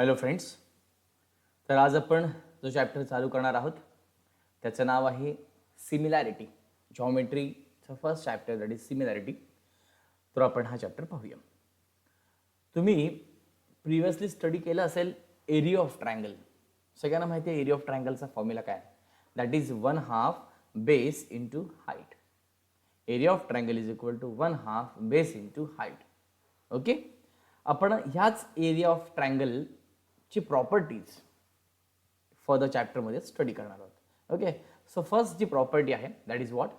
Hello friends. तर आज आपण जो चॅप्टर चालू करणार आहोत त्याचं नाव आहे सिमिलॅरिटी. जॉमेट्रीचं first chapter that is similarity. तर आपण हा चॅप्टर पाहूया. तुम्ही प्रिव्हियसली स्टडी केलं असेल एरिया ऑफ ट्रायंगल. सगळ्यांना माहिती आहे एरिया ऑफ ट्रायंगलचा फॉर्म्युला काय, that is 1/2 base into height. Area of triangle is equal to 1/2 base into height. Okay, आपण ह्याच एरिया ऑफ ट्रायंगल ची प्रॉपर्टीज फॉर द चॅप्टरमध्ये स्टडी करणार आहोत. ओके, सो फर्स्ट जी प्रॉपर्टी आहे दॅट इज व्हॉट,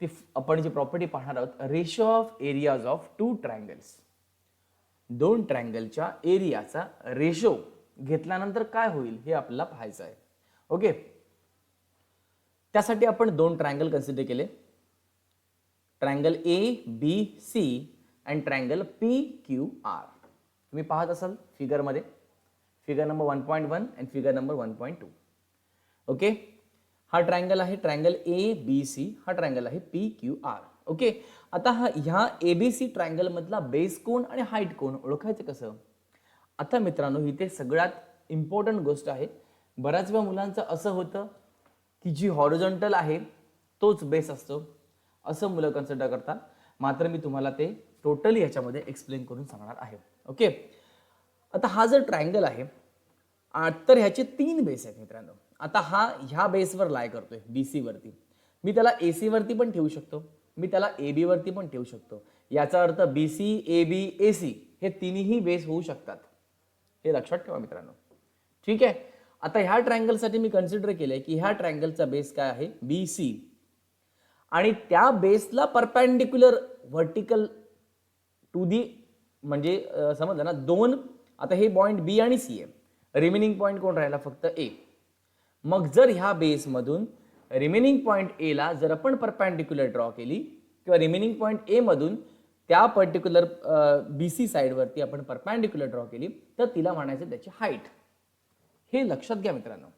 ती आपण जी प्रॉपर्टी पाहणार आहोत, ratio of areas of two triangles. दोन ट्रायंगलच्या एरियाचा रेशो घेतल्यानंतर काय होईल हे आपल्याला पाहायचं आहे. ओके, त्यासाठी आपण दोन ट्रायंगल कन्सिडर केले, triangle ABC and triangle PQR. तुम्ही पाहत असाल फिगरमध्ये, figure number 1.1 and figure number 1.2. Okay, हा ट्रायंगल आहे ट्रायंगल ABC, हा ट्रायंगल आहे PQR. ओके, आता ह्या ABC ट्रायंगल मधला बेस कोण आणि हाईट कोण ओळखायचं कसं? आता मित्रांनो, इथे सगळ्यात इम्पॉर्टंट गोष्ट आहे. बऱ्याच वेळा मुलांचं असं होतं की जी हॉरिझॉन्टल आहे तोच बेस असतो असं मुलं कन्सिडर करतात. मात्र मी तुम्हाला ते टोटली याच्यामध्ये एक्सप्लेन करून सांगणार आहे. ओके, आता हा जर ट्रायंगल आहे तर ह्याचे तीन बेस आहेत मित्रांनो. आता हा ह्या बेसवर लाय करतोय BC वरती. मी त्याला AC वरती पण ठेवू शकतो, मी त्याला AB वरती पण ठेवू शकतो. याचा अर्थ BC AB AC हे तिन्ही बेस होऊ शकतात, हे लक्षात ठेवा मित्रांनो. ठीक आहे, आता ह्या ट्रायंगलसाठी मी कन्सिडर केलंय की ह्या ट्रायंगलचा बेस काय आहे BC, आणि त्या बेसला परपेंडिक्युलर व्हर्टिकल टू दी, म्हणजे समजलं ना, दोन. आता हे पॉइंट B आणि C आहे, रिमेनिंग पॉइंट कोण राहिला, फक्त A. मग जर ह्या बेस मधून रिमेनिंग पॉइंट A ला जर आपण परपेंडिक्युलर ड्रॉ केली किंवा रिमेनिंग पॉइंट A मधून त्या पर्टिक्युलर BC साइड वरती आपण परपेंडिक्युलर ड्रॉ केली तर तिला म्हणायचं त्याची हाईट. हे लक्षात घ्या मित्रांनो.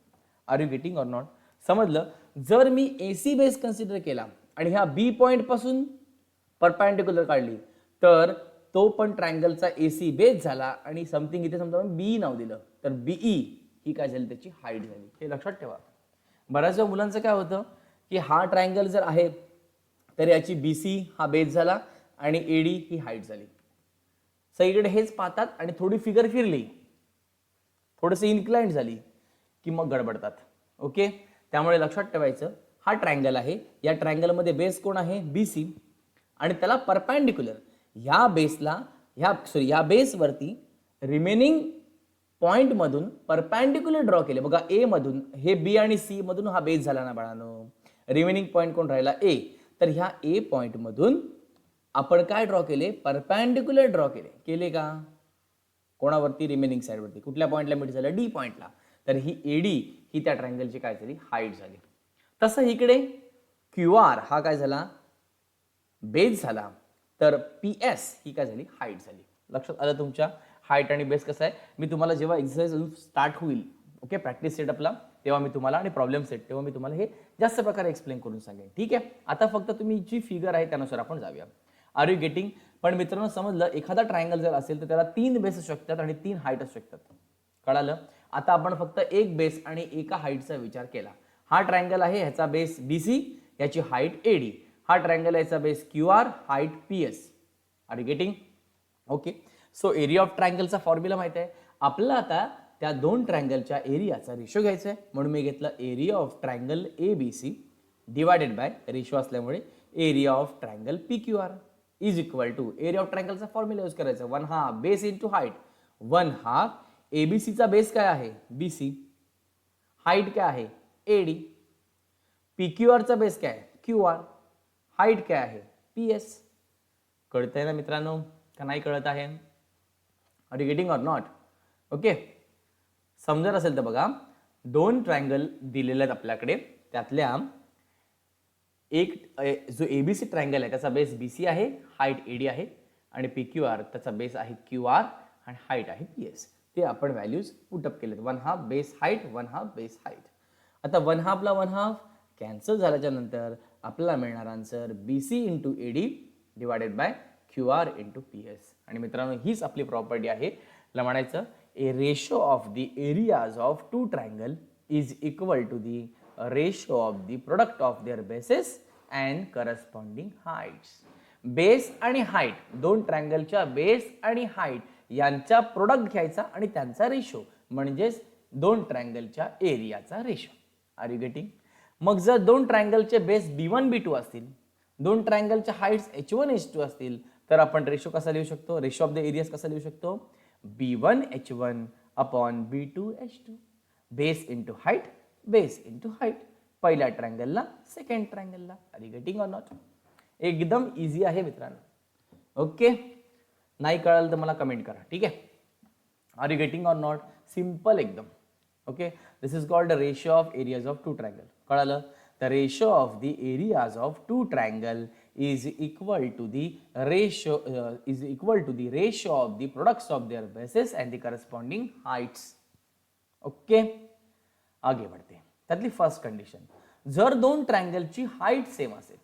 Are you getting or not? समजलं? जर मी AC बेस कन्सिडर केला आणि ह्या B पॉइंट पासून परपेंडिक्युलर काढली तर तो पण ट्रायंगलचा AC बेस झाला आणि समथिंग इथे समजा B नाव दिलं तर BE ही काय झाली, त्याची हाईट झाली. हे लक्षात ठेवा. बऱ्याचशा मुलांचं काय होतं की हा ट्रायंगल जर आहे तर याची BC हा बेस झाला आणि AD ही हाईट झाली. सगळीकडे हेच पाहतात आणि थोडी फिगर फिरली, थोडीशी इन्क्लाइंड झाली की मग गडबडतात. ओके, त्यामुळे लक्षात ठेवायचं हा ट्रायंगल आहे, या ट्रायंगलमध्ये बेस कोण आहे BC, आणि त्याला परपेंडिक्युलर ह्या बेसला ह्या बेसवरती रिमेनिंग पॉइंट मधून परपेंडिक्युलर ड्रॉ केले. बघा A मधून हे B आणि C मधून हा बेस झाला ना बाळांनो. रिमेनिंग पॉइंट कोण राहिला A, तर ह्या A पॉइंट मधून आपण काय ड्रॉ केले, परपेंडिक्युलर ड्रॉ केले का कोणावरती, रिमेनिंग साइड वरती. कुठल्या पॉइंटला मिट झालं, D पॉइंटला. तर ही AD ही त्या ट्रायंगलची काय झाली, हाईट झाली. तसं इकडे QR हा काय झाला, बेस झाला, तर PS ही काय झाली, हाईट झाली. लक्षात आलं तुमच्या? हाईट आणि बेस कसं आहे मी तुम्हाला जेव्हा एक्सरसाइज स्टार्ट होईल, ओके, प्रॅक्टिस सेटअपला, तेव्हा मी तुम्हाला, आणि प्रॉब्लेम सेट तेव्हा मी तुम्हाला हे जास्त प्रकारे एक्सप्लेन करून सांगेन. ठीक आहे, आता फक्त तुम्ही जी फिगर आहे त्यानुसार आपण जाऊया. Are you getting? पण मित्रांनो समजलं, एखादा ट्रायंगल जर असेल तर त्याला तीन बेस असू शकतात आणि तीन हाईट असू शकतात. कळालं? आता आपण फक्त एक बेस आणि एका हाईटचा विचार केला. हा ट्रायंगल आहे, ह्याचा बेस BC, याची हाईट AD. हा ट्रायंगल आहे, याचा base QR, height PS. Are you getting? Okay, so area of ट्रायंगलचा फॉर्म्युला माहित आहे आपल्याला. आता त्या दोन ट्रायंगलच्या एरियाचा रेशो घ्यायचा आहे, म्हणून मी घेतला area of triangle ABC divided by ratio असल्यामुळे area of triangle PQR is equal to, area of ट्रायंगलचा फॉर्म्युला यूज करायचा, 1/2 बेस इंटू हाईट. 1/2 ABC चा बेस काय आहे BC, हाईट काय आहे AD, PQR चा बेस काय आहे QR, हाईट काय आहे PS. कळतंय ना मित्रांनो का नाही कळत आहे? Are you getting or not? Okay, समजत असेल तर बघा, दोन ट्रायंगल दिलेले आहेत आपल्याकडे, त्यातल्या एक जो ABC ट्रायंगल आहे त्याचा बेस BC आहे, हाईट AD आहे, आणि PQR त्याचा बेस आहे QR आणि हाईट आहे PS. ते आपण व्हॅल्यूज पुटअप केलेत, 1/2 बेस हाईट, 1/2 बेस हाईट. आता 1/2 ला 1/2 कॅन्सल झाल्याच्या नंतर आपल्याला मिळणार answer BC into AD divided by QR into PS. आणि मित्रांनो हीच आपली प्रॉपर्टी आहे, म्हणायचं a ratio of the areas of two triangle is equal to the ratio of the product of their bases and corresponding heights. Base आणि height, दोन ट्रायंगलच्या base आणि हाईट यांचा प्रोडक्ट घ्यायचा आणि त्यांचा रेशो म्हणजेच दोन ट्रायंगलच्या एरियाचा रेशो. Are you getting? मग जर दोन ट्रायंगलचे बेस B1 B2 असतील, दोन ट्रायंगलच्या हाईट्स H1 H2 असतील, तर आपण रेशो कसा लिहू शकतो? रेशो ऑफ द एरियाज कसा लिहू शकतो? B1 H1 upon B2 H2. Base into height, base into height. पहिल्या ट्रायंगलला, सेकंड ट्रायंगलला. Are you getting or not? एकदम इझी आहे मित्रांनो. ओके, नाही कळलं तर मला कमेंट करा. ठीक आहे? Are you getting or not? Simple एकदम. Okay, this is called the ratio of areas of two triangle. कळालं? The ratio of the areas of two triangle is equal to the ratio of the products of their bases and the corresponding heights. Okay, आगे बढ़ते. त्यातली first condition, जर दोन ट्रायंगलची height same असेल.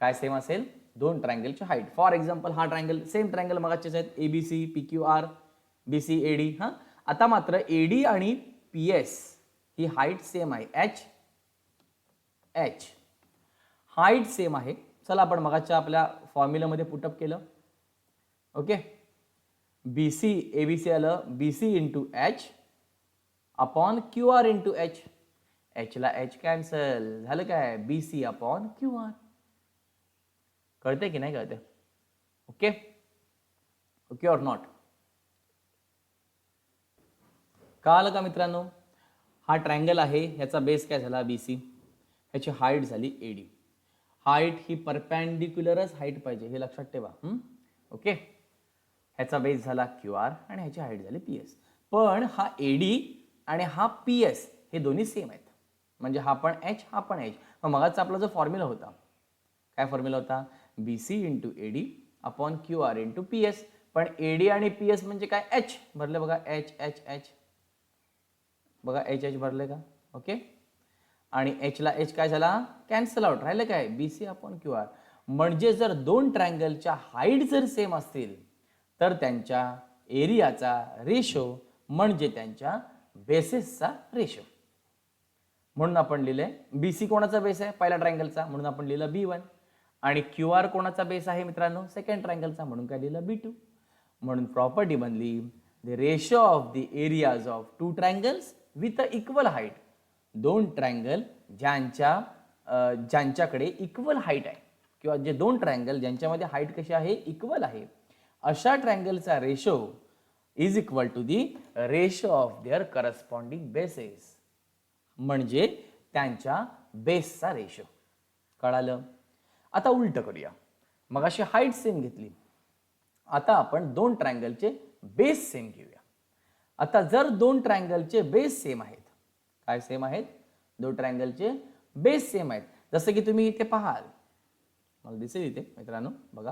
काय same असेल? दोन ट्रायंगलची हाईट. फॉर एक्झाम्पल हा ट्रायंगल, सेम ट्रायंगल मगाचेच आहेत, ABC PQR BC AD. हा, आता मात्र AD आणि PS ही हाईट सेम आहे, H हाईट सेम आहे. चला आपण मगाच्या आपल्या फॉर्म्युलामध्ये पुटअप केलं. ओके, BC ABC आलं BC into H upon QR into H. H ला H कॅन्सल झालं, काय? BC upon QR. कळते की नाही कळते? ओके, ओके और नॉट? कळलं का मित्रांनो? हा ट्रायंगल आहे, ह्याचा बेस काय झाला? BC. ह्याची हाईट झाली AD. हाईट ही परपेंडिक्युलरच हाईट पाहिजे, हे लक्षात ठेवा. ओके, ह्याचा बेस झाला QR आणि ह्याची हाईट झाली PS. पण हा AD आणि हा PS हे दोन्ही सेम आहेत, म्हणजे हा पण H हा पण H. मग मगाचा आपला जो फॉर्म्युला होता, काय फॉर्म्युला होता? BC into AD upon QR into PS. पण AD आणि PS म्हणजे काय? H भरले बघा, H H H बघा, H H भरले का? ओके, आणि H ला H काय झाला? Cancel out. राहिलं काय? BC upon QR. म्हणजे जर दोन ट्रायंगलच्या हाईट जर सेम असतील तर त्यांच्या एरियाचा रेशो म्हणजे त्यांच्या बेसेसचा रेशो. म्हणून आपण लिहिलंय BC कोणाचा बेस आहे? पहिल्या ट्रायंगलचा, म्हणून आपण लिहिलं B1. आणि QR कोणाचा बेस आहे मित्रांनो? सेकंड ट्रायंगलचा, म्हणून काय लिहिलं? B2. म्हणून प्रॉपर्टी बनली, the ratio of the areas of two triangles with equal height. दोन ट्रायंगल ज्यांच्याकडे इक्वल हाईट आहे, किंवा जे दोन ट्रायंगल ज्यांच्यामध्ये हाईट कशी आहे? इक्वल आहे, अशा ट्रायंगलचा ratio is equal to the ratio of their corresponding bases, म्हणजे त्यांच्या बेसचा रेशो. कळालं? आता उलट करूया. मग अशी हाईट सेम घेतली, आता आपण दोन ट्रायंगलचे बेस सेम घेऊया. आता जर दोन ट्रायंगलचे बेस सेम आहेत, काय सेम आहेत? दोन ट्रायंगलचे बेस सेम आहेत. जसं की तुम्ही इथे पाहाल, मला दिसेल इथे मित्रांनो, बघा,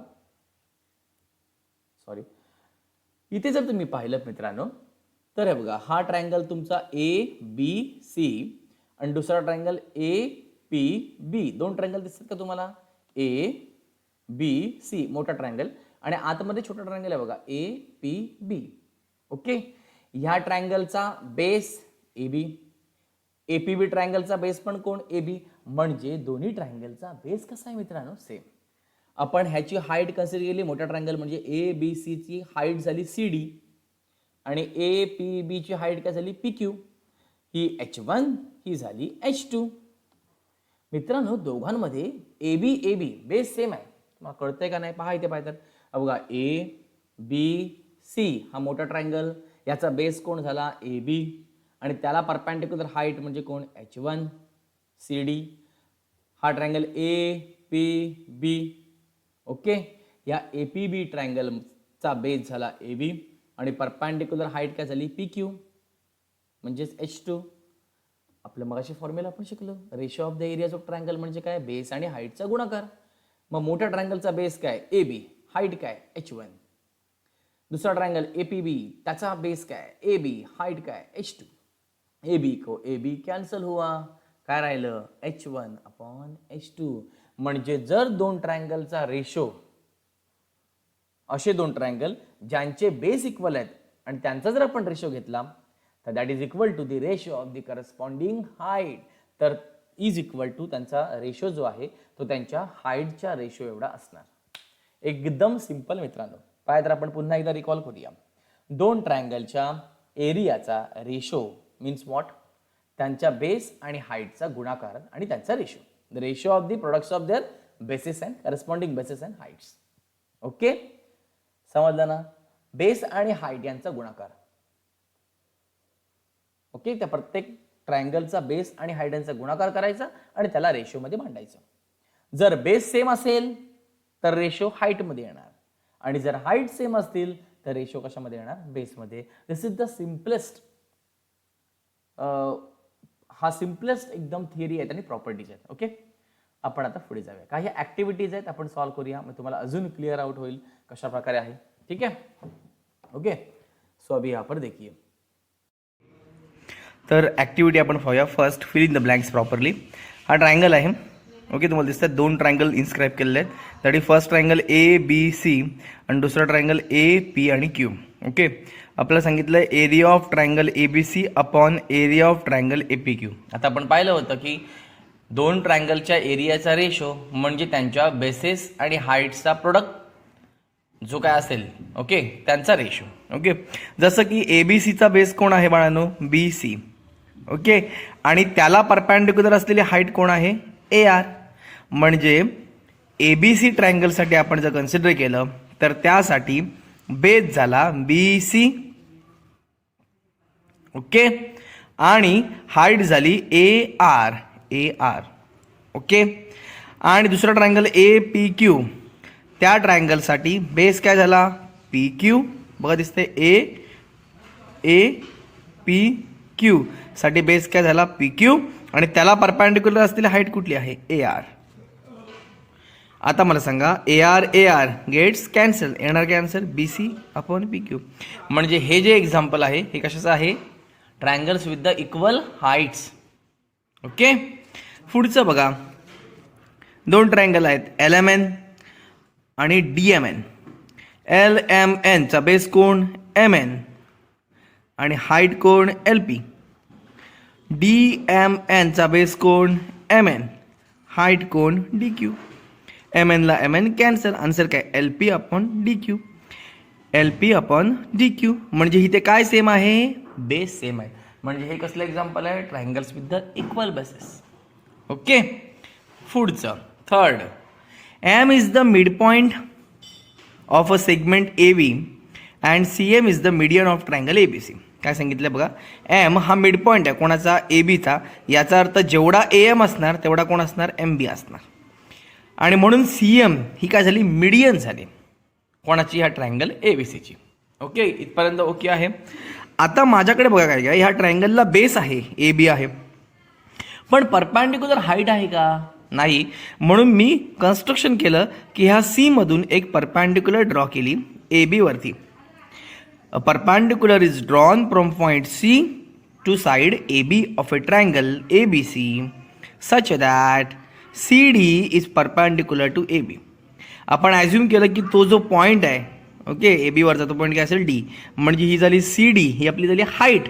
सॉरी, इथे जर तुम्ही पाहिलं मित्रांनो, तर हे बघा, हा ट्रायंगल तुमचा ABC आणि दुसरा ट्रायंगल APB. दोन ट्रायंगल दिसतात का तुम्हाला? ABC मोठा ट्रायंगल आणि आतमध्ये छोटा ट्रायंगल आहे बघा, APB. ओके, ह्या ट्रायंगलचा बेस AB, APB ट्रायंगलचा बेस पण कोण? AB. म्हणजे दोन्ही ट्रायंगलचा बेस कसा आहे मित्रांनो? सेम. आपण ह्याची हाईट कन्सिडर केली, मोठा ट्रायंगल म्हणजे ABC ची हाईट झाली CD आणि APB ची हाईट काय झाली? PQ. ही H1 ही झाली H2. मित्रांनो, दोघांमध्ये AB बेस सेम आहे. तुम्हाला कळतंय का नाही? पहा इथे पाहिजे बघा, ABC हा मोठा ट्रायंगल, याचा बेस कोण झाला? AB आणि त्याला परपेंडिक्युलर हाईट म्हणजे कोण? H1 CD. हा ट्रायंगल APB. ओके, या APB ट्रायंगलचा बेस झाला AB आणि परपेंडिक्युलर हाईट काय झाली? PQ म्हणजेच H2. आपलं मगाशी फॉर्म्युला आपण शिकलो, ratio of the areas of triangle म्हणजे काय? बेस आणि हाईटचा गुणाकार. मग मोठ्या ट्रायंगलचा बेस काय? AB, हाईट काय? H1. दूसरा ट्रायंगल APB, त्याचा बेस काय? AB, हाईट काय? H2. AB को AB कैंसल हुआ, काय राहिलं? H1 upon H2. म्हणजे जर दोन ट्रायंगलचा रेशो, असे दोन ट्रायंगल ज्यांचे बेस इक्वल आहेत आणि त्यांचा जर आपण रेशो घेतला तर that is equal to the ratio of the corresponding height, तर इज इक्वल टू त्यांचा रेशो जो आहे तो त्यांच्या हाईटच्या रेशो एवढा असणार. एकदम सिंपल मित्रांनो. पाय तर आपण पुन्हा एकदा रिकॉल करूया. दोन ट्रायंगलच्या एरियाचा रेशो मीन्स व्हॉट, त्यांच्या बेस आणि हाईटचा गुणाकार आणि त्यांचा ratio, the ratio of the products of their bases and corresponding basis and heights. Okay, समजलं ना? बेस आणि हाईट यांचा गुणाकार. ओके, त्या प्रत्येक ट्रायंगलचा बेस आणि हाईट यांचा गुणाकार करायचा आणि त्याला रेशो मध्ये मांडायचं. जर बेस सेम असेल तर रेशो हाईट मध्ये येणार आणि जर हाईट सेम असतील तर रेशो कशामध्ये येणार? बेस मध्ये. दिस इज द सिम्पलेस्ट, हा सिम्पलेस्ट एकदम थिअरी आहेत आणि प्रॉपर्टीज आहेत. ओके, आपण आता पुढे जाऊया. काही ऍक्टिव्हिटीज आहेत आपण सॉल्व्ह करूया, मग तुम्हाला अजून क्लिअर आउट होईल कशा प्रकारे आहे. ठीक है. ओके, सो अभी यहाँ पर देखिए. तर ॲक्टिव्हिटी आपण पाहूया. First, fill in the blanks properly. हा ट्रायंगल आहे. ओके, तुम्हाला दिसतात दोन ट्रायंगल इन्स्क्राईब केलेले आहेत. त्यासाठी फर्स्ट ट्रायंगल ABC आणि दुसरा ट्रायंगल AP आणि Q. ओके, आपल्याला सांगितलं आहे area of triangle ABC upon area of triangle APQ. आता आपण पाहिलं होतं की दोन ट्रायंगलच्या एरियाचा रेशो म्हणजे त्यांच्या बेसेस आणि हाईटचा प्रोडक्ट जो काय असेल, ओके, त्यांचा रेशो. ओके, जसं की ABCचा बेस कोण आहे बाळांनो? BC. ओके, आणि त्याला परपॅन्डिक्युलर असलेली हाईट कोण आहे? AR. म्हणजे ABC ट्रायंगलसाठी आपण जर कन्सिडर केलं तर त्यासाठी बेस झाला BC. ओके, आणि हाईट झाली AR. ओके, आणि दुसरा ट्रायंगल APQ, त्या ट्रायंगलसाठी बेस काय झाला? PQ. बघा दिसते APQ साठी बेस काय झाला? PQ, आणि त्याला परपॅन्डिक्युलर असलेली हाईट कुठली आहे? AR. आता मला सांगा, AR गेट्स कॅन्सल, येणार कॅन्सल BC अपॉन PQ. म्हणजे हे जे एक्झाम्पल आहे हे कशाचं आहे? Triangles with the equal heights. Okay, पुढचं बघा. दोन ट्रायंगल आहेत LMN आणि DMN. LMN चा बेस कोण? MN, आणि हाईट कोण? LP. DMN चा बेस कोण? MN, हाईट कोण? DQ. MN ला MN कॅन्सल, आन्सर काय? LP upon DQ. LP upon DQ. म्हणजे इथे काय सेम आहे? बेस सेम आहे. म्हणजे हे कसलं एक्झाम्पल आहे? Triangles with the equal bases. Okay, पुढचं third. M is the mid point of a segment AB and CM is the median of triangle ABC. काय सांगितलं बघा, M हा मिड पॉइंट आहे कोणाचा? ABचा. याचा अर्थ जेवढा AM असणार तेवढा कोण असणार? MB असणार. आणि म्हणून CM ही काय झाली? मीडियन झाली. कोणाची? ह्या ट्रायंगल ABCची. ओके, इथपर्यंत ओके आहे. आता माझ्याकडे बघा काय, ह्या ट्रायंगलला बेस आहे AB आहे, पण परपॅन्डिक्युलर हाईट आहे का? नाही. म्हणून मी कन्स्ट्रक्शन केलं की ह्या C मधून एक परपॅन्डिक्युलर ड्रॉ केली AB वरती. A perpendicular is drawn from point C to side AB of a triangle ABC such that CD is perpendicular to AB. आपण ॲज्युम केलं की तो जो पॉईंट आहे, ओके, AB वरचा तो पॉईंट काय असेल? D. म्हणजे ही झाली CD, ही आपली झाली हाईट.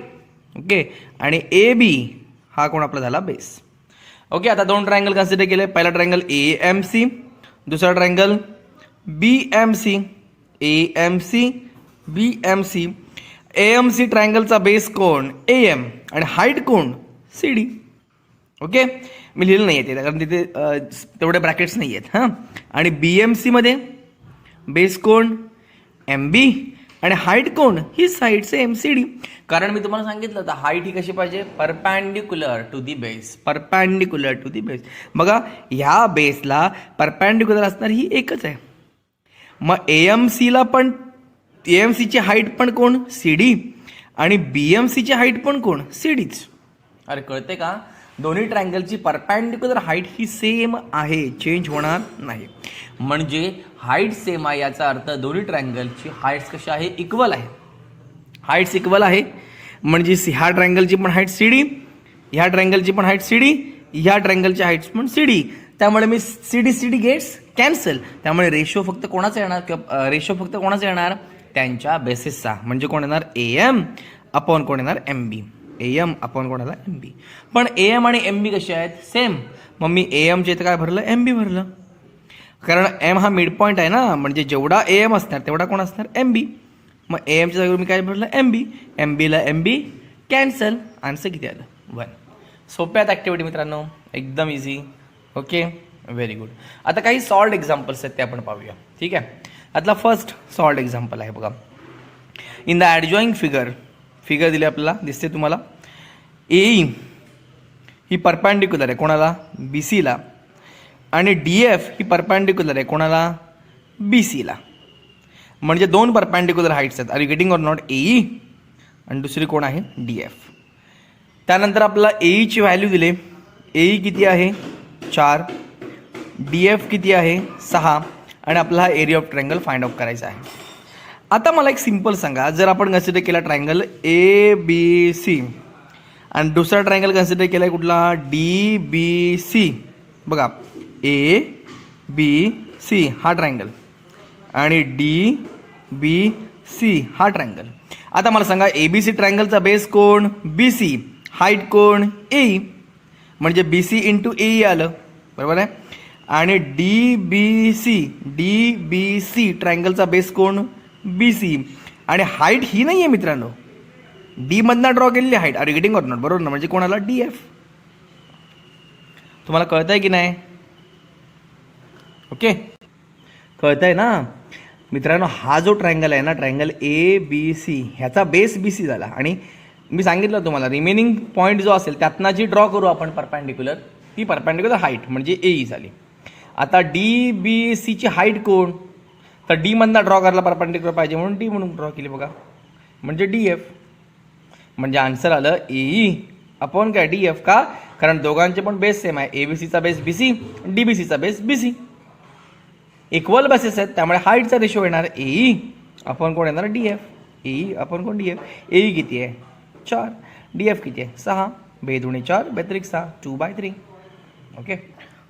ओके, आणि AB हा कोण आपला झाला? बेस. ओके, आता दोन ट्रायंगल कन्सिडर केले. पहिला ट्रायंगल AMC, दुसरा ट्रायंगल BMC. BMC. AMC ट्रायंगलचा बेस कोण? AM, आणि हाईट कोण? CD. ओके, मी लिहिलं नाही आहे कारण तिथे तेवढे ब्रॅकेट्स नाही आहेत. हां, आणि BMC मध्ये बेस कोण? MB, आणि हाईट कोण? ही साईड सेम CD. कारण मी तुम्हाला सांगितलं तर हाईट ही कशी पाहिजे? Perpendicular to the base. Perpendicular to the base. बघा, ह्या बेसला परपॅन्डिक्युलर असणार ही एकच आहे. मग AMCला पण AMCची हाईट पण कोण? CD, आणि BMCची हाईट पण कोण? CDच. अरे कळते का? दोन्ही ट्रायंगलची परपॅन्डिक्युलर हाईट ही सेम आहे, चेंज होणार नाही. म्हणजे हाईट सेम आहे याचा अर्थ दोन्ही ट्रायंगलची हाईट्स कशी आहे? इक्वल आहे. हाईट्स इक्वल आहे म्हणजे ह्या ट्रायंगलची पण हाईट CD, ह्या ट्रायंगलची पण हाईट CD, ह्या ट्रायंगलची हाईट्स पण CD. त्यामुळे मी CD गेट्स कॅन्सल. त्यामुळे रेशो फक्त कोणाचा येणार? रेशो फक्त कोणाचा येणार? त्यांच्या बेसिसचा, म्हणजे कोण येणार AM अपॉन कोण येणार MB, AM अपॉन कोणाला MB. पण AM आणि MB कसे आहेत सेम, मग मी AM इथं काय भरलं MB भरलं, कारण M हा मिड पॉईंट आहे ना, म्हणजे जेवढा AM असणार तेवढा कोण असणार MB. मग AMच्या जागेवर मी काय भरलं MB, MBला MB कॅन्सल, आन्सर किती आलं 1. सोप्यात ॲक्टिव्हिटी मित्रांनो, एकदम इझी. Okay, very good. आता काही सॉल्ड एक्झाम्पल्स आहेत ते आपण पाहूया. ठीक आहे, आतला फर्स्ट सॉल्ड एक्झाम्पल आहे बघा. इन द ॲडजॉईंग फिगर दिले आपल्याला, दिसते तुम्हाला. AE ही परपॅन्डिक्युलर आहे कोणाला BCला, आणि DF ही परपॅन्डिक्युलर आहे कोणाला BCला. म्हणजे दोन परपॅन्डिक्युलर हाईट्स आहेत. Are you getting or not. AE आणि दुसरी कोण आहे DF. त्यानंतर आपल्याला AE ची व्हॅल्यू दिले. AE किती आहे 4, DF किती आहे 6, आणि आपला हा area of triangle find out करायचा आहे. आता मला एक सिंपल सांगा, जर आपण कन्सिडर केला ट्रायंगल ABC आणि दुसरा ट्रायंगल कन्सिडर केला आहे कुठला DBC. बघा ABC हा ट्रायंगल आणि DBC हा ट्रायंगल. आता मला सांगा ABC ट्रायंगलचा बेस कोण BC, हाईट कोण AE, म्हणजे BC इंटू AE आलं, बरोबर आहे. आणि DBC ट्रायंगलचा बेस कोण BC, आणि हाईट ही नाही आहे मित्रांनो, D मधनं ड्रॉ केलेली height. Are you getting or not, बरोबर ना, म्हणजे कोणाला DF. तुम्हाला कळत आहे की नाही. ओके, कळत आहे ना मित्रांनो. हा जो ट्रायंगल आहे ना, ट्रायंगल ABC, ह्याचा बेस BC झाला, आणि मी सांगितलं तुम्हाला रिमेनिंग पॉईंट जो असेल त्यातनं जी ड्रॉ करू आपण परपॅन्डिक्युलर, ती परपॅन्डिक्युलर हाईट म्हणजे AE झाली. आता DBCची हाईट कोण, तर D मधनं ड्रॉ करायला परपॅन्डिक्युलर पाहिजे म्हणून D म्हणून ड्रॉ केली बघा, म्हणजे DF. म्हणजे आन्सर आलं AE अपॉन काय DF. का, कारण दोघांचे पण बेस सेम आहे. ABCचा बेस BC, DBCचा बेस BC, इक्वल बेसेस आहेत, त्यामुळे हाईटचा रेशो येणार AE अपॉन कोण येणार DF. AE अपॉन कोण DF. AE किती आहे 4, DF किती आहे 6, 2 दुणे 4 बेत्रिक 6, 2/3. ओके,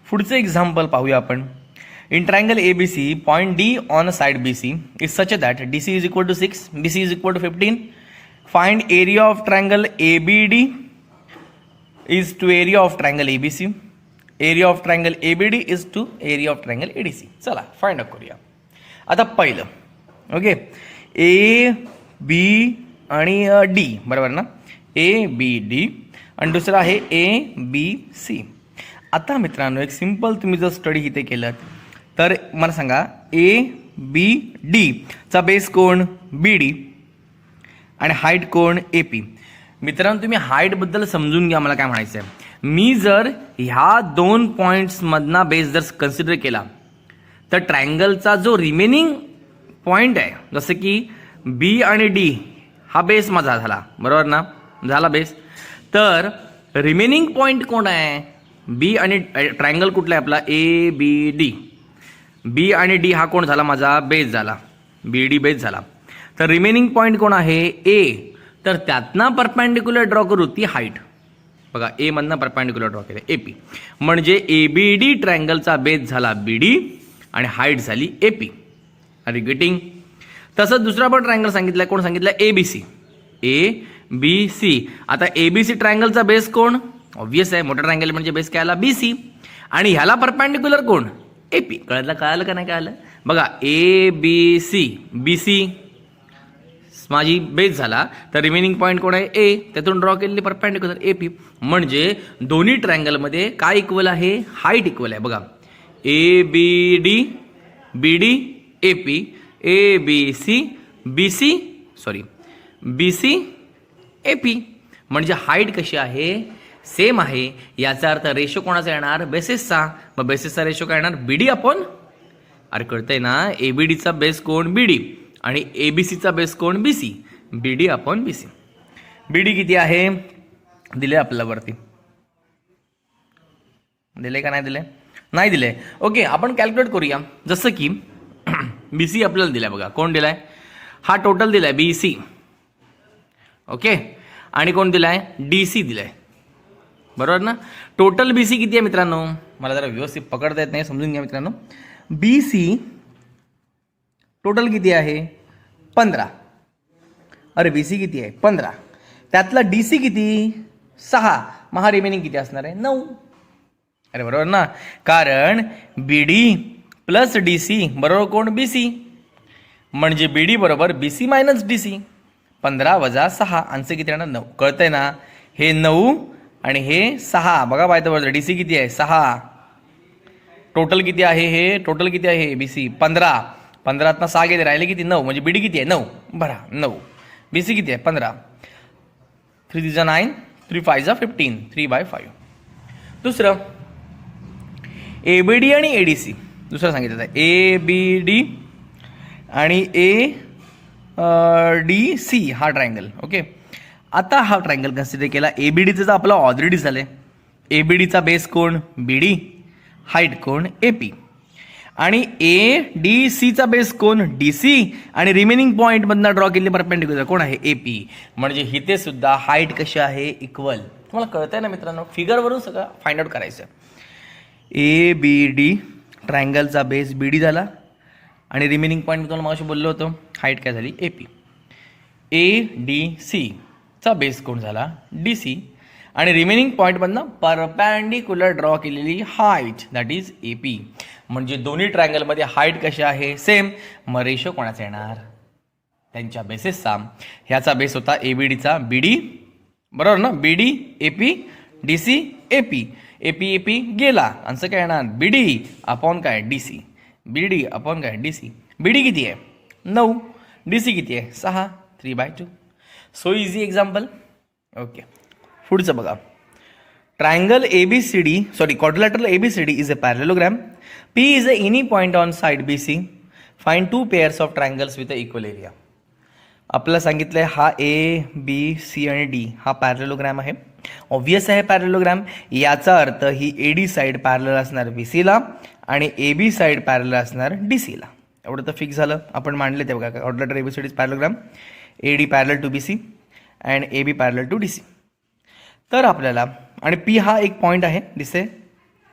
पुढचं एक्झाम्पल पाहूया आपण. In triangle ABC, point D on a side BC is such that DC is equal to 6, BC is equal to 15. Find area of triangle ABD is two area of triangle ABC. Area of triangle ABD is two area of triangle ADC. चला find out करूया. आता पहिलं okay, AB आणि D, बरोबर ना, ABD, आणि दुसरं आहे ABC. आता मित्रांनो एक सिंपल तुम्ही जर स्टडी इथे केलं तर मला सांगा ABD चा बेस कोण BD, आणि हाईट कोण AP. मित्रांनो तुम्ही हाईटबद्दल समजून घ्या मला काय म्हणायचं आहे. मी जर ह्या दोन पॉईंट्समधना बेस जर कन्सिडर केला तर ट्रायंगलचा जो रिमेनिंग पॉईंट आहे, जसं की B आणि D हा बेस माझा झाला, बरोबर ना, झाला बेस. तर रिमेनिंग पॉईंट कोण आहे B आणि ट्रायंगल कुठला आहे आपला ABD. B आणि D हा कोण झाला माझा बेस झाला, BD बेस झाला. तर रिमेनिंग पॉईंट कोण आहे A, तर त्यातनं परपॅन्डिक्युलर ड्रॉ करू ती हाईट. बघा A मधनं परपॅन्डिक्युलर ड्रॉ केले AP, म्हणजे ABD ट्रायंगलचा बेस झाला BD आणि हाईट झाली AP. Are you getting. तसंच दुसरा पण ट्रायंगल सांगितलं, कोण सांगितलं ABC. ABC. आता ABC ट्रायंगलचा बेस कोण, ऑब्वियस आहे, मोठा ट्रायंगल म्हणजे बेस काय आला BC, आणि ह्याला परपॅन्डिक्युलर कोण AP. कळलं का नाही कळलं. बघा ABC, BC माझी बेस झाला, तर रिमेनिंग पॉईंट कोण आहे A, त्यातून ड्रॉ केलेली परपॅन्डिक्युलर AP. म्हणजे दोन्ही ट्रायंगलमध्ये काय इक्वल आहे, हाईट इक्वल आहे. बघा ABD BD AP, ABC BC, BC AP. म्हणजे हाईट कशी आहे सेम आहे. याचा अर्थ रेशो कोणाचा येणार बेसिसचा. मग बेसिसचा रेशो काय येणार BD अपॉन, अरे कळतंय ना, ABDचा बेस कोण BD आणि ABCचा बेस कोण BC, BD upon BC. BD किती आहे दिले आपल्याला वरती, दिले का नाही दिले, नाही दिले. ओके, आपण कॅल्क्युलेट करूया. जसं की BC आपल्याला दिलाय, बघा कोण दिलाय, हा टोटल दिलाय BC. ओके, आणि कोण दिलाय DC दिलाय, बरोबर ना. टोटल BC किती आहे मित्रांनो, मला जरा व्यवस्थित पकडता येत नाही, समजून घ्या मित्रांनो. BC टोटल किती आहे 15. अरे बी सी किती आहे 15. त्यातला डी सी किती 6. मग हा रिमेनिंग किती असणार आहे 9. अरे बरोबर ना, कारण B D plus D C बरोबर कोण बी सी. म्हणजे बी डी बरोबर B C minus D C. 15 वजा 6 आन्सर किती येणार 9. कळतंय ना, हे 9 आणि हे 6. बघा पाहिजे बरोबर डी सी किती आहे 6. टोटल किती आहे, हे टोटल किती आहे बी सी 15. 15तनं 6 गेले राहिले किती 9. म्हणजे बी डी किती आहे 9. बरा 9. बी सी किती आहे 15. 3 3 9, 3 5 15, 3/5. दुसरं ए बी डी आणि ए डी सी. दुसरं सांगितलं आहे ए बी डी आणि ए डी सी हा ट्रायंगल. ओके, आता हा ट्रायंगल कन्सिडर केला. ए बी डीचं आपला ऑलरेडी झालं आहे. ए बी डीचा बेस कोण बी डी, हाईट कोण ए पी, आणि ए डी सीचा बेस कोण डी सी, आणि रिमेनिंग पॉईंट मधनं ड्रॉ केलेली परपेंडिक्युलर कोण आहे ए पी. म्हणजे इथे सुद्धा हाईट कशी आहे इक्वल. तुम्हाला कळतंय ना मित्रांनो, फिगरवरून सगळं फाइंड आउट करायचं. ए बी डी ट्रायंगलचा बेस बी डी झाला, आणि रिमेनिंग पॉईंट मी तुम्हाला मागाशी बोललो होतो हाईट काय झाली ए पी. ए डी सीचा बेस कोण झाला डी सी, आणि रिमेनिंग पॉईंटमधनं परपॅन्डिक्युलर ड्रॉ केलेली height that is A P. म्हणजे दोन्ही ट्रायंगलमध्ये हाईट कशी आहे सेम. मग रेशो कोणाचा येणार त्यांच्या बेसेसचा. ह्याचा बेस होता ए बी डीचा बी डी बरोबर ना, B D A P, D C A P. A P A P गेला, आन्सर काय येणार बी डी अपॉन काय D C. B D upon काय डी सी. बी डी किती आहे 9, डी सी किती आहे 6, 3/2. So easy example. ओके, पुढचं बघा. Triangle A B C D quadrilateral A B C D is a parallelogram. P is a any point on side BC. Find two pairs of triangles with a equal area. आपल्याला सांगितलंय हा A B C आणि D हा parallelogram आहे. Obvious आहे parallelogram. याचा अर्थ ही ए डी साईड पॅरलल असणार बी सीला, आणि ए बी साईड पॅरलल असणार डी सीला. एवढं तर फिक्स झालं. आपण मांडले ते बघा, quadrilateral A B C D parallelogram. A D parallel to B C and A B parallel to D C. तर आपल्याला, आणि पी हा एक पॉईंट आहे दिसे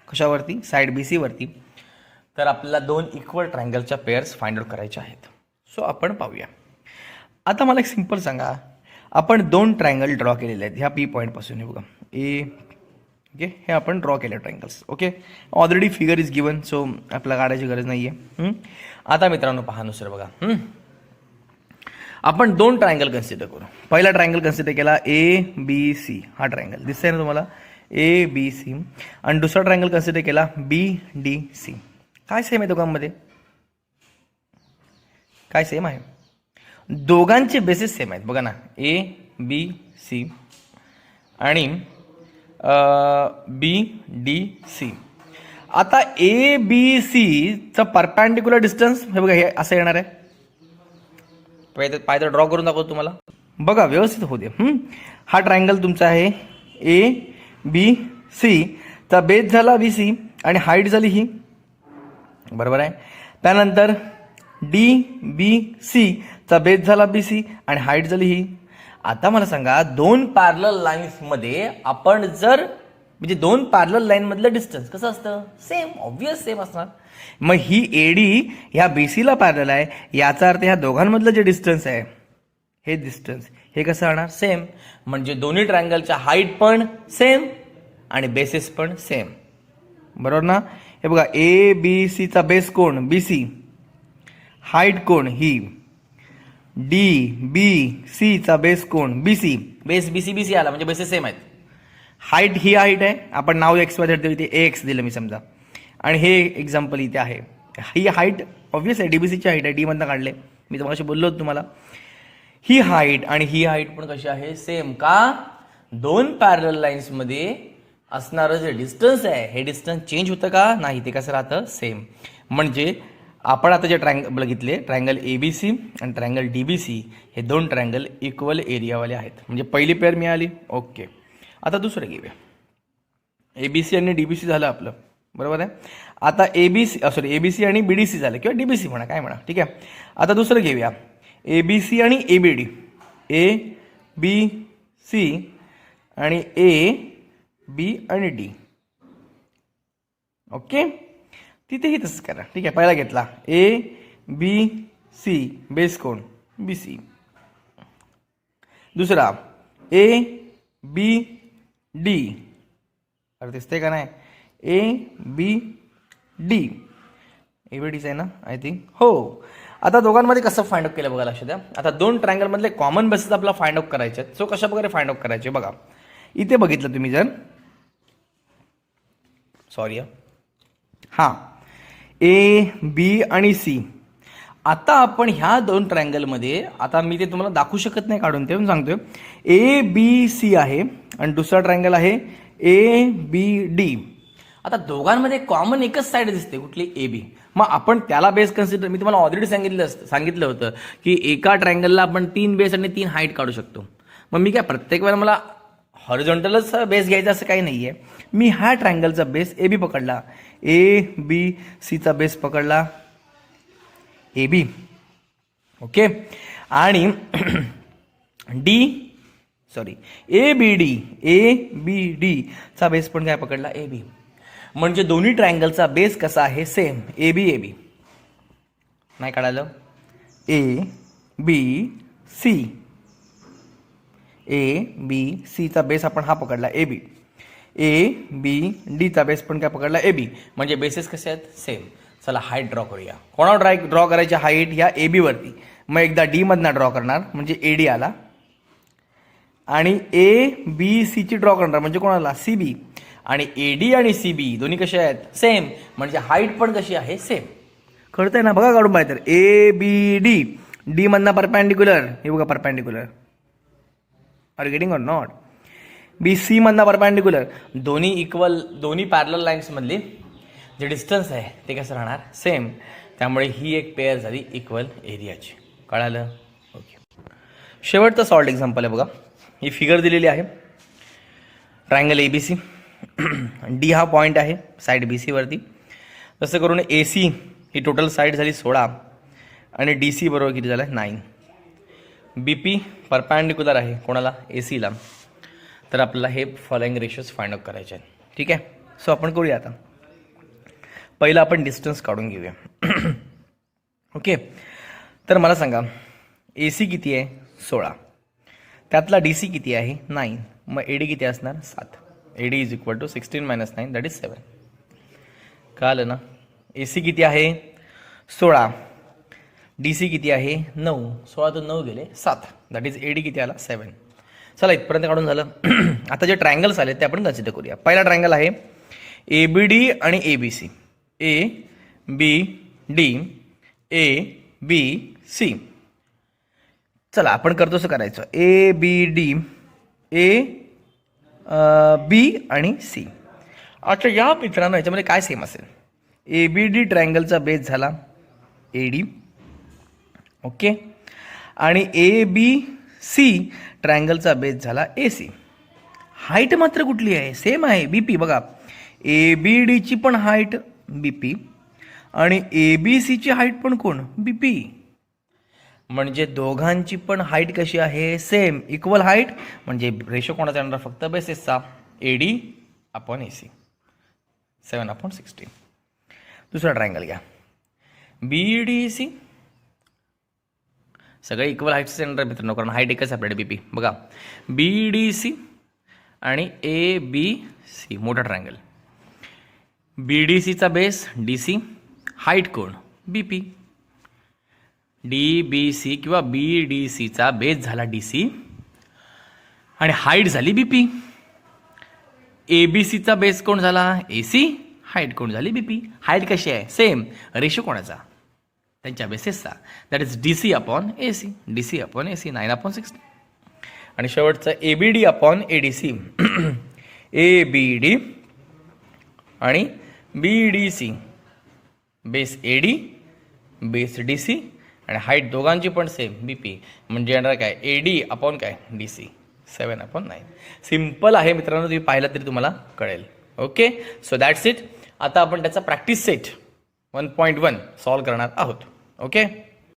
कशावरती साईड बी सी वरती. तर आपल्याला दोन इक्वल ट्रायंगलच्या पेअर्स फाइंड आउट करायच्या आहेत. सो आपण पाहूया. आता मला एक सिंपल सांगा, आपण दोन ट्रायंगल ड्रॉ केलेले आहेत ह्या पी पॉईंटपासून. हे बघा ए, ओके, हे आपण ड्रॉ केले triangles. Okay, already figure is given, so आपल्याला काढायची गरज नाही आहे. आता मित्रांनो पहा नुसरं बघा. आपण दोन ट्रायंगल कन्सिडर करू. पहिला ट्रायंगल कन्सिडर केला ए बी सी हा ट्रायंगल दिसतंय ना तुम्हाला ए बी सी, आणि दुसरा ट्रायंगल कन्सिडर केला बी डी सी. काय सेम आहे दोघांमध्ये, काय सेम आहे, दोघांचे बेसिस सेम आहेत. बघा ना ए बी सी आणि बी डी सी. आता ए बी सीचं परपॅन्डिक्युलर डिस्टन्स हे बघा हे असं येणार आहे. पायथ्या ड्रॉ करून दाखवतो तुम्हाला. बघा व्यवस्थित होऊ दे. हा ट्रायंगल तुमचा आहे ए बी सी चा बेस झाला बी सी आणि हाईट झाली ही, बरोबर आहे. त्यानंतर डी बी सी चा बेस झाला बी सी आणि हाईट झाली ही. आता मला सांगा दोन पॅरलल लाईन्स मध्ये आपण जर म्हणजे दोन पॅरलल लाईन मधलं डिस्टन्स कसं असतं सेम, ऑब्वियस सेम असणार. मग ही एडी ह्या बी सीला पॅरलल आहे, याचा अर्थ ह्या दोघांमधलं जे डिस्टन्स आहे हे डिस्टन्स हे कसं राहणार सेम. म्हणजे दोन्ही ट्रायंगलच्या हाईट पण सेम आणि बेसिस पण सेम, बरोबर ना. हे बघा ए बी सीचा बेस कोण बी सी, हाईट कोण ही, डी बी सीचा बेस कोण B C, base B C B C आला म्हणजे बेसिस सेम आहेत. हाईट ही हाईट आहे, आपण नाव एक्स वाय झेड दिलं, ते एक्स दिलं मी समजा, आणि हे एक्झाम्पल इथे आहे. ही हाईट ऑब्वियस आहे डीबीसीची हाईट आहे, डी मधनं काढले मी तुम्हाला बोललो होतो तुम्हाला. ही हाईट आणि ही हाईट पण कशी आहे सेम, का दोन पॅरलल लाईन्स मध्ये असणारं जे डिस्टन्स आहे हे डिस्टन्स चेंज होतं का नाही, ते कसं राहतं सेम. म्हणजे आपण आता जे ट्रायंगल बघितले ट्रायंगल ए बी सी आणि ट्रायंगल डी बी सी हे दोन ट्रायंगल इक्वल एरियावाले आहेत. म्हणजे पहिली पेअर मिळाली. ओके, आता दुसरं घेऊया. ए बी सी आणि डी बी सी झालं आपलं, बरोबर आहे. आता ए बी सी आणि बी डी सी झालं किंवा डी बी सी म्हणा काय म्हणा, ठीक आहे. आता दुसरं घेऊया ए बी सी आणि A B D, A B C आणि ए बी आणि डी. ओके, तिथेही तसंच करा, ठीक आहे. पहिला घेतला ए बी सी बेस कोण बी सी. दुसरा ए बी डी. अरे दिसते का नाही? ए बी डी. ए बी डीच आहे ना आय थिंक. हो. आता दोघांमध्ये कसं फाइंड आउट केलं बघा, लक्ष द्या. आता दोन ट्रायंगल मधले कॉमन बेसिस आपल्याला फाइंड आउट करायचे आहेत. सो कशा प्रकारे फाइंड आउट करायचे बघा. इथे बघितलं तुम्ही जर, सॉरी हां, ए बी आणि सी. आता आपण ह्या दोन ट्रायंगलमध्ये, आता मी ते तुम्हाला दाखवू शकत नाही काढून, ते पण सांगतोय. ए बी सी आहे आणि दुसरा ट्रायंगल आहे ए बी डी. आता दोघांमध्ये कॉमन एकच साईड दिसते, कुठली? A B. मग आपण त्याला बेस कन्सिडर, मी तुम्हाला ऑलरेडी सांगितलं होतं की एका ट्रायंगलला आपण 3 बेस आणि 3 हाईट काढू शकतो. मग मी काय प्रत्येक वेळेला मला हॉरिझॉन्टलच बेस घ्यायचा असं काही नाही आहे. मी ह्या ट्रायंगलचा बेस ए बी पकडला, ए बी सीचा बेस पकडला ए बी. ओके. आणि ए बी डी चा बेस पण काय पकडला? A B. म्हणजे दोन्ही ट्रायंगलचा बेस कसा आहे? Same, A B. नाही काढायला? ए बी सी. ए बी सीचा बेस आपण हा पकडला ए बी. ए बी डीचा बेस पण काय पकडला? A B. म्हणजे बेसेस कसे आहेत? सेम. चला हाईट ड्रॉ करूया. कोणावर ड्रॉ करायची हाईट? ह्या ए बी वरती. मग एकदा डी मधनं ड्रॉ करणार म्हणजे ए डी आला, आणि ए बी सीची ड्रॉ करणार म्हणजे कोणाला? C B. आणि ए डी आणि सी बी दोन्ही कसे आहेत? सेम. म्हणजे हाईट पण कशी आहे? सेम. कळतंय ना? बघा काढून पाहिजे तर. ए बी डी, डी मधनं परपॅन्डिक्युलर, हे बघा perpendicular. Are getting or not? B C मधनं परपॅन्डिक्युलर. दोन्ही इक्वल, दोन्ही पॅरलल लाईन्स मधली जे डिस्टन्स आहे ते कसं राहणार? सेम. त्यामुळे ही एक पेअर झाली इक्वल एरियाची. कळालं? ओके. शेवटचं सॉल्ड एक्झाम्पल आहे बघा. ही फिगर दिलेली आहे. Triangle A B C. D हा पॉईंट आहे साईड बी सी वरती. तसं करून ए सी ही टोटल साईड झाली 16 आणि डी सी बरोबर किती झालं? 9. बी पी परपॅन्डिक्युलर आहे कोणाला? ए सीला. तर आपल्याला हे फॉलोइंग रेशोज फाइंड आउट करायचे आहेत. ठीक आहे. सो आपण करूया. आता पहिलं आपण डिस्टन्स काढून घेऊया. ओके. तर मला सांगा ए सी किती आहे? 16. त्यातला डी सी किती आहे? 9. मग ए डी किती असणार? 7. A D is equal to 16 minus 9 that is 7. कळालं ना? ए सी किती आहे? 16. डी सी किती आहे? 9. 16तून 9 गेले 7. दॅट इज ए डी किती आला? 7. चला इथपर्यंत काढून झालं. आता जे ट्रायंगल्स आले ते आपण कन्सिडर करूया. पहिला ट्रायंगल आहे ए बी डी आणि A B C. A B D A B C. चला आपण करतो असं करायचं. ए बी डी ए बी आणि सी. अच्छा या मित्रांनो याच्यामध्ये काय सेम असेल? ए बी डी ट्रायंगलचा बेस झाला ए डी. ओके. आणि ए बी सी ट्रायंगलचा बेस झाला ए सी. हाईट मात्र कुठली आहे? सेम आहे, बी पी. बघा ए बी डीची पण हाईट बी पी आणि ए बी सीची हाईट पण कोण? B P. म्हणजे दोघांची पण हाईट कशी आहे? Same, equal height. म्हणजे रेशो कोणाचा येणार? फक्त बेसेसचा. A D upon A C. 7/16. दुसरा ट्रायंगल घ्या. B D C. सगळे इक्वल हाईटचे येणार मित्रांनो, कारण हाईट एकच आपल्याकडे बी पी. बघा बी डी सी आणि ए बी सी मोठा ट्रायंगल. बी डी सीचा बेस डी सी. हाईट कोण? B P. D B C किंवा बी डी सीचा बेस झाला डी सी आणि हाईट झाली बी पी. ए बी सीचा बेस कोण झाला? ए सी. हाईट कोण झाली? बी पी. हाईट कशी आहे? सेम. रेशो कोणाचा? त्यांच्या बेसेसचा. That is D C upon A C. D C upon A C 9/16. आणि शेवटचं A B D upon A D C. A B D आणि B D C. Base A D base D C आणि height दोघांची पण same B P. म्हणजे येणार काय? A D upon काय? D C. 7/9. सिम्पल आहे मित्रांनो, तुम्ही पाहिलं तरी तुम्हाला कळेल. ओके. So that's it. आता आपण त्याचा प्रॅक्टिस सेट 1.1 सॉल्व करणार आहोत. ओके.